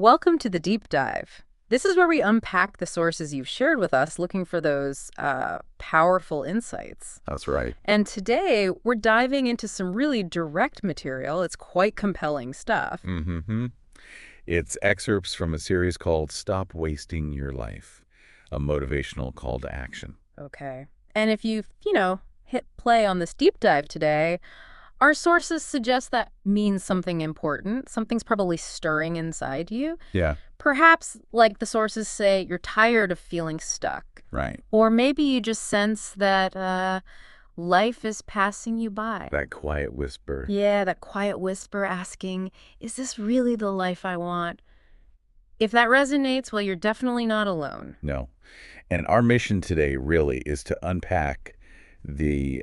Welcome to the deep dive. This is where we unpack the sources you've shared with us, looking for those powerful insights. That's right. And today, we're diving into some really direct material. It's quite compelling stuff. Mm-hmm. It's excerpts from a series called Stop Wasting Your Life, a motivational call to action. Okay. And if you've, hit play on this deep dive today, our sources suggest that means something important. Something's probably stirring inside you. Yeah, Perhaps, like the sources say, you're tired of feeling stuck. right. Or maybe you just sense that life is passing you by. That quiet whisper. Yeah, that quiet whisper asking, is this really the life I want? If that resonates, well, you're definitely not alone. No. And our mission today really is to unpack the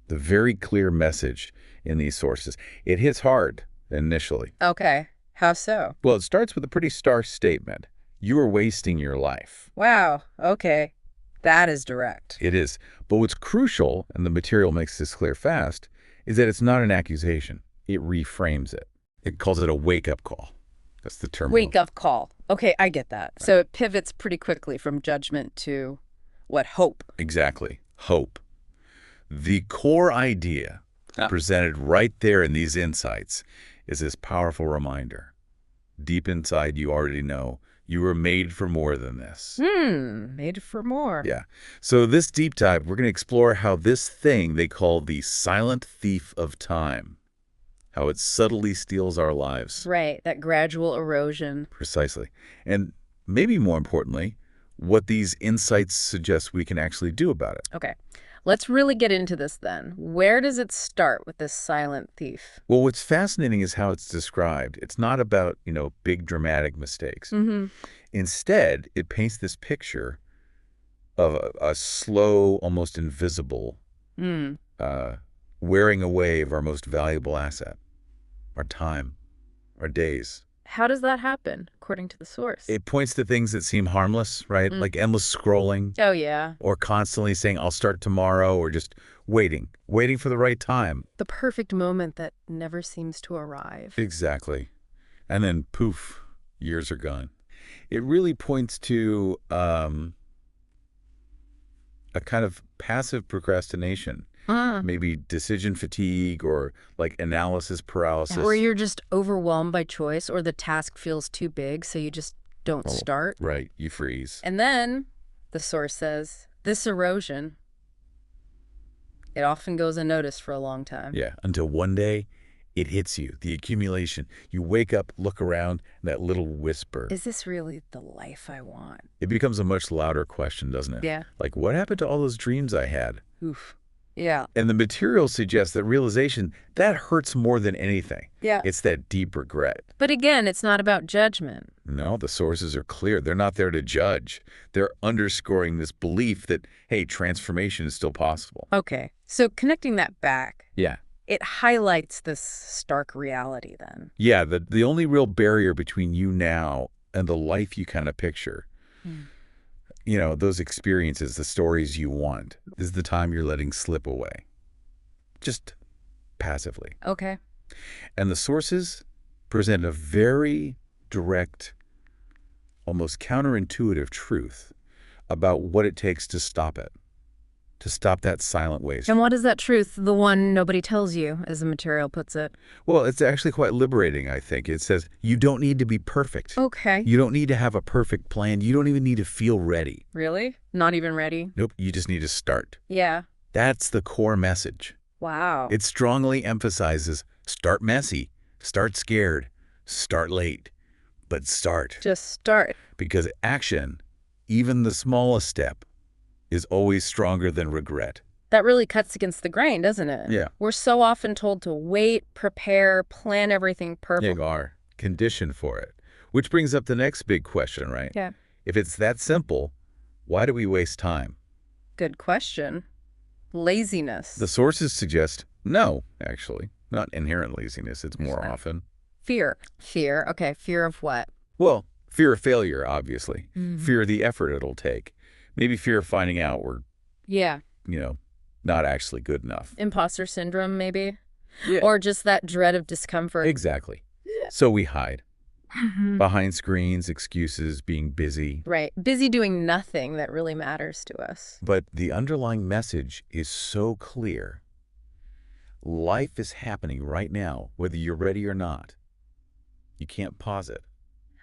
very clear message in these sources. It hits hard initially. Okay. How so? Well, it starts with a pretty stark statement. You are wasting your life. Wow. Okay. That is direct. It is. But what's crucial, and the material makes this clear fast, is that it's not an accusation. It reframes it. It calls it a wake-up call. That's the term. Wake up call. Okay, I get that. So it pivots pretty quickly from judgment to what? Hope. Exactly. Hope. The core idea presented right there in these insights is this powerful reminder. Deep inside, you already know you were made for more than this. Made for more. Yeah. So this deep dive, we're going to explore how this thing they call the silent thief of time, how it subtly steals our lives. Right, that gradual erosion. Precisely. And maybe more importantly, what these insights suggest we can actually do about it. Okay, let's really get into this then. Where does it start with this silent thief? Well, what's fascinating is how it's described. It's not about, big dramatic mistakes. Instead, it paints this picture of a slow, almost invisible wearing away of our most valuable asset, our time, our days. How does that happen, according to the source? It points to things that seem harmless, right? Like endless scrolling. Oh, yeah. Or constantly saying, I'll start tomorrow, or just waiting for the right time. The perfect moment that never seems to arrive. Exactly. And then, poof, years are gone. It really points to a kind of passive procrastination. Maybe decision fatigue or like analysis paralysis. Where you're just overwhelmed by choice or the task feels too big, so you just don't start. Right, you freeze. And then, the source says, this erosion, it often goes unnoticed for a long time. Yeah, until one day it hits you, the accumulation. You wake up, look around, and that little whisper. Is this really the life I want? It becomes a much louder question, doesn't it? Yeah. Like, what happened to all those dreams I had? Oof. Yeah. And the material suggests that realization, that hurts more than anything. Yeah. It's that deep regret. But again, it's not about judgment. No, the sources are clear. They're not there to judge. They're underscoring this belief that, hey, transformation is still possible. Okay. So connecting that back, Yeah. it highlights this stark reality then. Yeah, the only real barrier between you now and the life you kind of picture, those experiences, the stories you want, is the time you're letting slip away. Just passively. Okay. And the sources present a very direct, almost counterintuitive truth about what it takes to stop it, to stop that silent waste. And what is that truth, the one nobody tells you, as the material puts it? Well, it's actually quite liberating, I think. It says you don't need to be perfect. Okay. You don't need to have a perfect plan. You don't even need to feel ready. Really? Not even ready? Nope, you just need to start. Yeah. That's the core message. Wow. It strongly emphasizes start messy, start scared, start late, but start. Just start. Because action, even the smallest step, is always stronger than regret. That really cuts against the grain, doesn't it? Yeah. We're so often told to wait, prepare, plan everything perfect. You are conditioned for it. Which brings up the next big question, right? Yeah. If it's that simple, why do we waste time? Good question. Laziness. The sources suggest no, actually. Not inherent laziness. It's more often. Fear. Fear. Okay, fear of what? Well, fear of failure, obviously. Fear of the effort it'll take. Maybe fear of finding out we're, Yeah. not actually good enough. Imposter syndrome, maybe? Yeah. Or just that dread of discomfort. Exactly. So we hide. Behind screens, excuses, being busy. Right. Busy doing nothing that really matters to us. But the underlying message is so clear. Life is happening right now, whether you're ready or not. You can't pause it.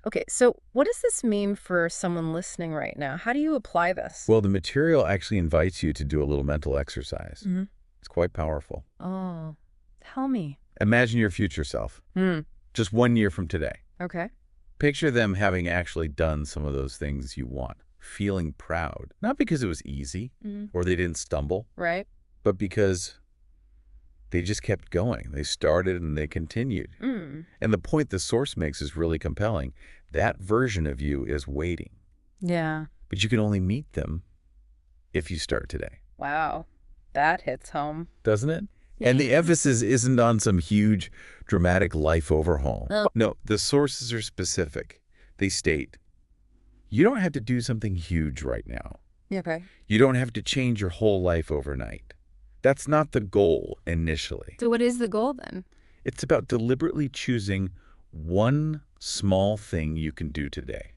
Okay, so what does this mean for someone listening right now? How do you apply this? Well, the material actually invites you to do a little mental exercise. Hmm. It's quite powerful. Oh, tell me. Imagine your future self, Hmm. just 1 year from today. Okay. Picture them having actually done some of those things you want, feeling proud, not because it was easy Mm. or they didn't stumble, Right. but because they just kept going. They started and they continued. Mm. And the point the source makes is really compelling. That version of you is waiting, Yeah. but you can only meet them if you start today. Wow. That hits home. Doesn't it? And the emphasis isn't on some huge, dramatic life overhaul. Oh. No, the sources are specific. They state, you don't have to do something huge right now. Okay. You don't have to change your whole life overnight. That's not the goal initially. So what is the goal then? It's about deliberately choosing one small thing you can do today.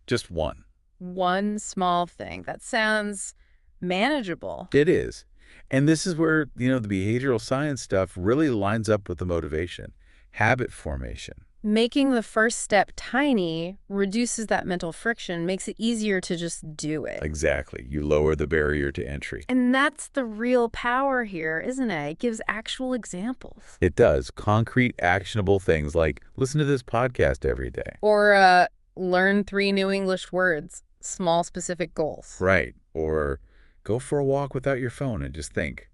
Just one. One small thing. That sounds manageable. It is. And this is where, the behavioral science stuff really lines up with the motivation. Habit formation. Making the first step tiny reduces that mental friction, makes it easier to just do it. Exactly. You lower the barrier to entry. And that's the real power here, isn't it? It gives actual examples. It does. Concrete, actionable things like listen to this podcast every day. Or learn 3 new English words. Small, specific goals. Right. Or go for a walk without your phone and just think.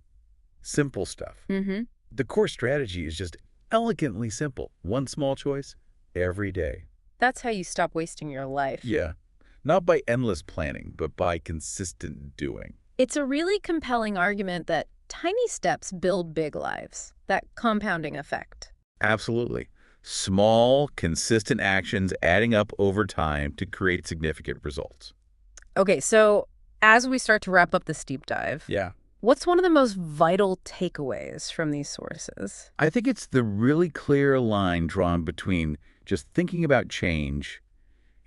Simple stuff. Mm-hmm. The core strategy is just elegantly simple. One small choice every day. That's how you stop wasting your life. Yeah. Not by endless planning, but by consistent doing. It's a really compelling argument that tiny steps build big lives, that compounding effect. Absolutely. Small, consistent actions adding up over time to create significant results. Okay, so as we start to wrap up this deep dive, Yeah. what's one of the most vital takeaways from these sources? I think it's the really clear line drawn between just thinking about change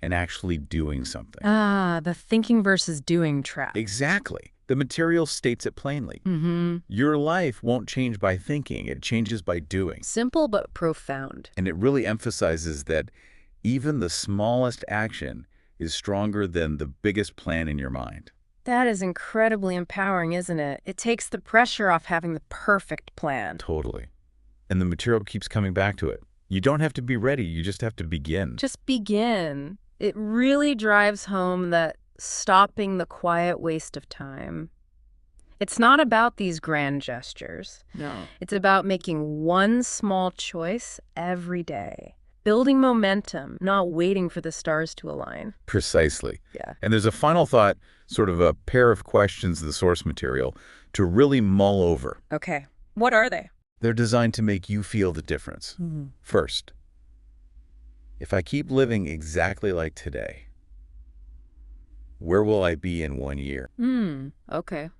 and actually doing something. Ah, the thinking versus doing trap. Exactly. The material states it plainly. Mm-hmm. Your life won't change by thinking. It changes by doing. Simple but profound. And it really emphasizes that even the smallest action is stronger than the biggest plan in your mind. That is incredibly empowering, isn't it? It takes the pressure off having the perfect plan. Totally. And the material keeps coming back to it. You don't have to be ready. You just have to begin. Just begin. It really drives home that stopping the quiet waste of time. It's not about these grand gestures. No. It's about making one small choice every day. Building momentum, not waiting for the stars to align. Precisely. Yeah. And there's a final thought, sort of a pair of questions in the source material to really mull over. Okay. What are they? They're designed to make you feel the difference. Mm-hmm. First, if I keep living exactly like today, where will I be in 1 year? Okay.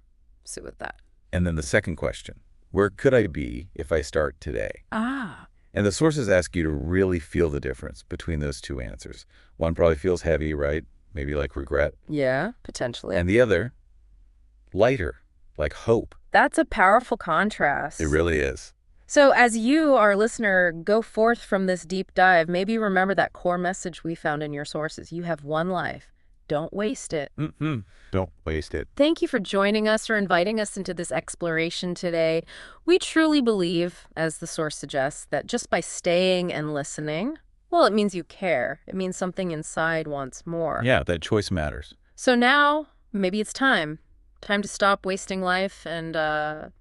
Sit with that. And then the second question, where could I be if I start today? Ah. And the sources ask you to really feel the difference between those two answers. One probably feels heavy, right? Maybe like regret. Yeah, potentially. And the other, lighter, like hope. That's a powerful contrast. It really is. So as you, our listener, go forth from this deep dive, maybe remember that core message we found in your sources. You have one life. Don't waste it. Don't waste it. Thank you for joining us or inviting us into this exploration today. We truly believe, as the source suggests, that just by staying and listening, well, it means you care. It means something inside wants more. Yeah, that choice matters. So now, maybe it's time. Time to stop wasting life and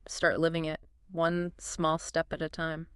start living it one small step at a time.